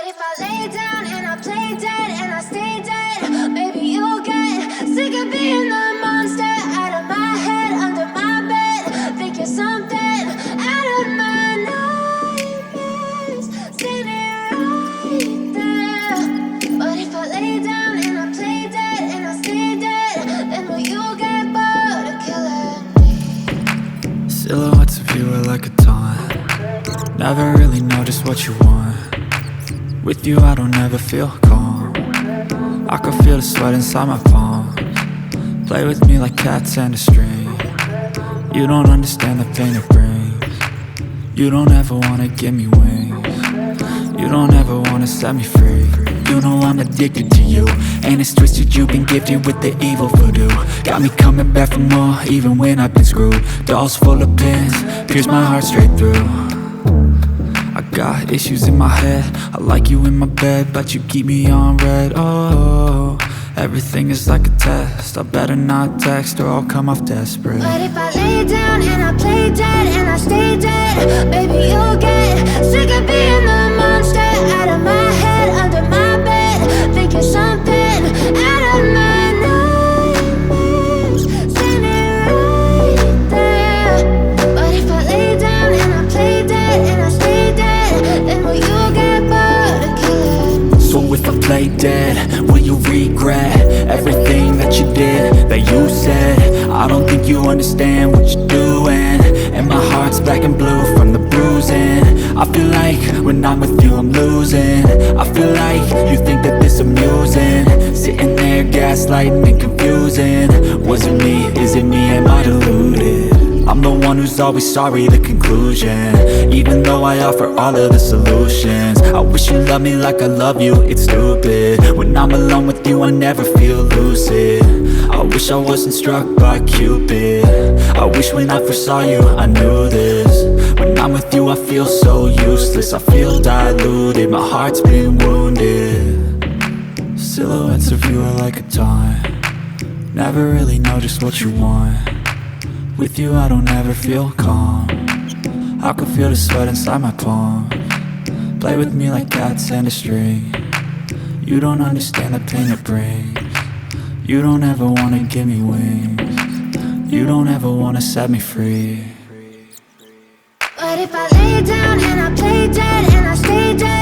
if I lay down and I play dead and I stay dead, maybe you'll get sick of being the monster out of my head, under my bed. Think you're something out of my nightmares, standing right there. But if I lay down and I play dead and I stay dead, then will you get bored of killing me? Silhouettes of you are like a taunt. Never really know just what you want. With you I don't ever feel calm. I can feel the sweat inside my palms. Play with me like cats and a string. You don't understand the pain it brings. You don't ever wanna give me wings. You don't ever wanna set me free. You know I'm addicted to you, and it's twisted, you've been gifted with the evil voodoo. Got me coming back for more, even when I've been screwed. Dolls full of pins, pierce my heart straight through. I got issues in my head, I like you in my bed, but you keep me on red. Oh, everything is like a test, I better not text or I'll come off desperate. But if I lay down and I play dead and I stay dead, baby you'll get sick of being the monster out of my head, under my bed. Think you're something out of my nightmares, standing right there. But if I lay down and I play dead and I stay dead, then will you get bored of killing me? So if I play dead, will you regret everything that you did, that you said? I don't think you understand what you're doing, and my heart's black and blue from the bruising. I feel like when I'm with you I'm losing. I feel like you think that this amusing, sitting there gaslighting and confusing. Was it me? Is it me? Am I deluded? I'm the one who's always sorry, the conclusion, even though I offer all of the solutions. I wish you loved me like I love you, it's stupid. When I'm alone with you I never feel lucid. I wish I wasn't struck by Cupid. I wish when I first saw you I knew this. When I'm with you I feel so useless, I feel diluted, my heart's been wounded. Silhouettes of you are like a taunt. Never really know just what you want. With you I don't ever feel calm. I can feel the sweat inside my palms. Play with me like cats and a string. You don't understand the pain it brings. You don't ever wanna give me wings. You don't ever wanna set me free. But if I lay down and I play dead and I stay dead,